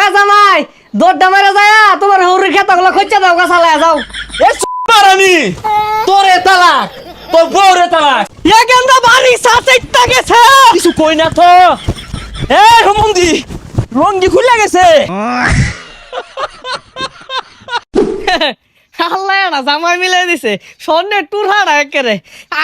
এ জামাই দৌড়টা মেরে যায় তোমার হৌরির খেতাগুলো খোঁজা দাও গাছালায় যাও। এ মারানি তোরে তালাক তোর বউরে তালাক এ গেন্দা বাড়ি সাথেইতা গেছে কিছু কই না তো। এ রমন্দি রঙ্গি খুলে গেছে। আল্লাহ না জামাই মিলে দিছে স্বর্ণের টুর হারা একেরে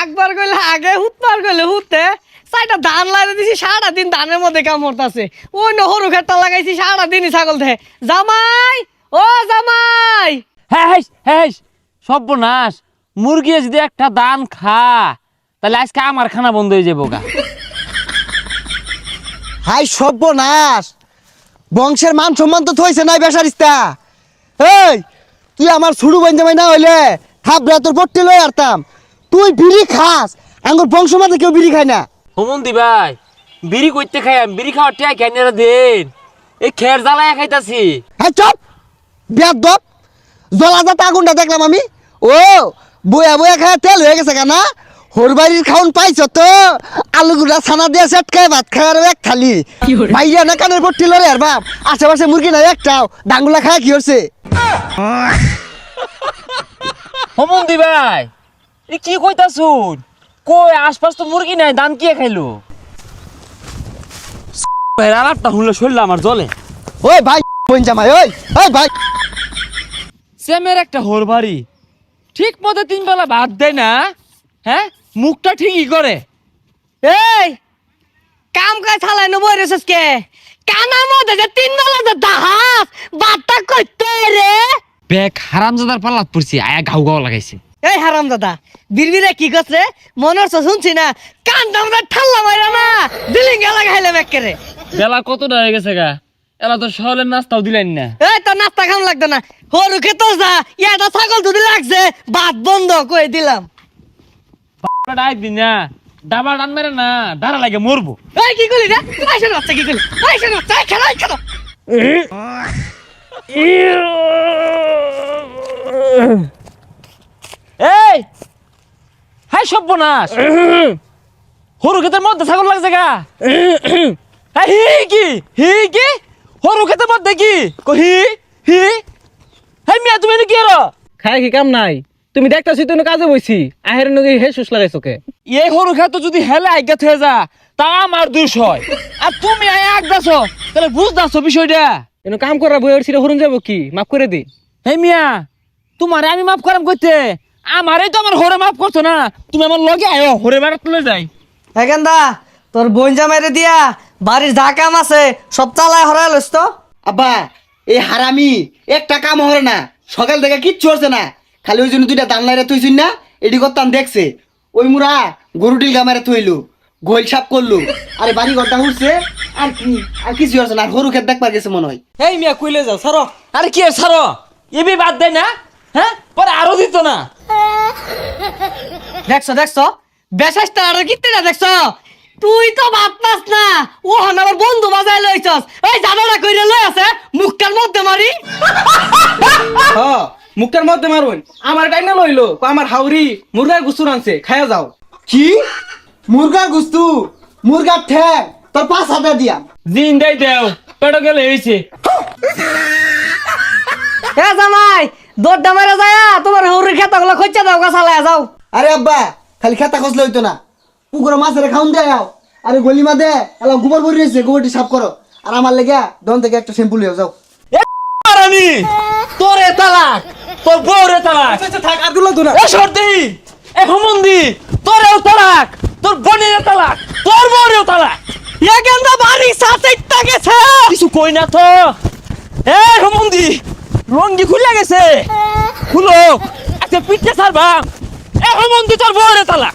একবার কইলে আগে হুতবার কইলে হুতে চাইটা ধান লাগিয়ে দিছি সারাদিন ধানের মধ্যে কামড়তাছে ওই না হরু খেটটা লাগাইছি সারাদিনই ছাগল ধে। জামাই ও জামাই হ্যাঁ হ্যাঁ সর্বনাশ মুরগি যদি একটা দান খা তাহলে আজকে আমার খানা বন্ধ হয়ে যাবো গা। হাই সর্বনাশ বংশের মান সম্মান তো থইছে নাই বেসারিস্তা। এই তুই আমার ছুড়ু বঞ্জামাই না হইলে থাপড়া তোর পট্টি লই আরতাম। তুই বিড়ি খাস আঙ্গুর বংশ মাঝে কেউ বিড়ি খায় না। হোমন্দি ভাই বিড়ি করতে খাই বিড়ি খাওয়ার টিয়া কেন দেন এই খের জ্বালায় খাইতাছি। হ্যাঁ চপ বেয়াদব জলাজাত আগুনটা দেখলাম আমি। ও বয়া বয়া খায় তেল হয়ে গেছে কেনা হরবাড়ির খাউন পাইছ তো আলু গুড়া ছানা দিয়ে সেট খায় ভাত খায় আর এক খালি ভাইয়া না কানের পট্টি লড়ে আর বাপ আশেপাশে মুরগি নাই একটাও ডাঙ্গুলা খায় কি হচ্ছে। হোমন্দি ভাই এ কি কইতাছুন কই আশপাশ তো মুরগি নাই দান কে খাইলো। আলাপটা শুনলে শরীর আমার জলে। ওই ভাই বঞ্জামাই ওই ওই ভাই সেমের একটা হোর বাড়ি ঠিক মতো 3 বেলা ভাত দেয় না। হ্যাঁ মুখটা ঠিকই করে। এই কাম কাজ চালাই নব রেছস কে কানার মধ্যে যে 3 বেলা যে দাহাস বাট্টা কইতে রে বেক হারামজাদার পাল্লাত পড়ছি আয়া ঘাউ ঘাউ লাগাইছে। এই হারাম দাদা বিড়বিড়ে কি করছে মনে হচ্ছে শুনছি না কানটা আমরা ঠাল্লা মাইরা না বিলিঙ্গা লাগাইলাম একেরে। বেলা কতটা হয়ে গেছে গা এলা তো সহলের নাস্তাও দিলেন না। এই তো নাস্তা খাম লাগতো না হরু খেতো যা ইয়াটা ছাগল দুধ লাগছে ভাত বন্ধ কই দিলাম। ডাক দিন না ডাবা ডান মেরে না ডারা লাগে মরবো। এই কি করলি রে আইসা বাচ্চা কি করলি আইসা বাচ্চা খেলা খেলা এই হাই সর্বনাশ হরু ক্ষেতের মধ্যে ছাগল লাগছে গা। হি কি হরু ক্ষেতের মধ্যে কি হি হি হাই মিয়া তুমি কি আর খাই কি কাম নাই তুমি দেখতাছি তো কাজে বইছি আহের নগে হে সুস লাগাইছো কে এই হরু ক্ষেত যদি হেলে আজ্ঞা হয়ে যা তা আমার দোষ হয় আর তুমি আগাছ তাহলে বুঝদাছো বিষয়টা। এনো কাম করা বইয়ের ছিড়ে হরুন যাব কি মাফ করে দি। হে মিয়া তোমারে আমি মাফ করাম কইতে আমারই তো আমার হরে মাফ করছো না তুমি আমার লগে আয়ো হরে বাড়া তুলে যাই। এই গেন্দা তোর বঞ্জা মেরে দিয়া বাড়ির যা কাম আছে সব চালায় হরাই লইস তো। আব্বা এই হারামি একটা কাম হরে না সকাল থেকে কিচ্ছু হচ্ছে না খালি ওই জন্য 2টা দান লাইরা তুইছিস না এডি করতাম দেখছে ওই মুরা গরুটিল গামারে তুইলু গোল সাপ করলু আরে বাড়ি ঘরটা উঠছে আর কিছু হচ্ছে না হরু খেত দেখবার গেছে মনে হয়। এই মিয়া কইলে যাও সারো আরে কি ছাড়ো এবি বাদ দেয় না হ্যাঁ পরে আরো দিত না। দেখছো বেশাসটা আর কিতে না দেখছো তুই তো ভাত পাস না ও হন আমার বন্ধু বাজায় লইছস এই জানালা কইরে লই আছে মুখটার মধ্যে মারি। হ মুখটার মধ্যে মারুন আমার টাইম না লইলো আমার হাউরি মুরগার গুসুর আনছে খায়া যাও। কি মুরগার গুস্তু মুরগার ঠ্যাং তোর 5,000 দিয়া দিন দেই দেও পেটো গেলে হইছে। এ জামাই দৌড়টা মেরে যায় তোমার হৌরির খেতাগুলো খোঁজা দাও গাছালায় যাও। আরে আব্বা খালি খেতা খসলে হইতো না পুকুরে মাছের খাউন দেও আরে গলি মা দে এলা গোবর ভরি রয়েছে গোবরটি সাফ করো আর আমার লেগে দন থেকে একটা শ্যাম্পু লিয়ে যাও। মারানি তোরে তালাক তোর বউরে তালাক থাক আর গুলো তো না এ সর্দি এ হোমন্দি তোরেও তালাক তোর বোনের তালাক তোর বউরেও তালাক। এ গেন্দা বাড়ি সাথেইতা গেছে কিছু কই না তো। এ হোমন্দি রঙ্গি খুলে গেছে খুলো একটা পিঠে ছাড়বা। এ হোমন্দি তোর বউরে তালাক।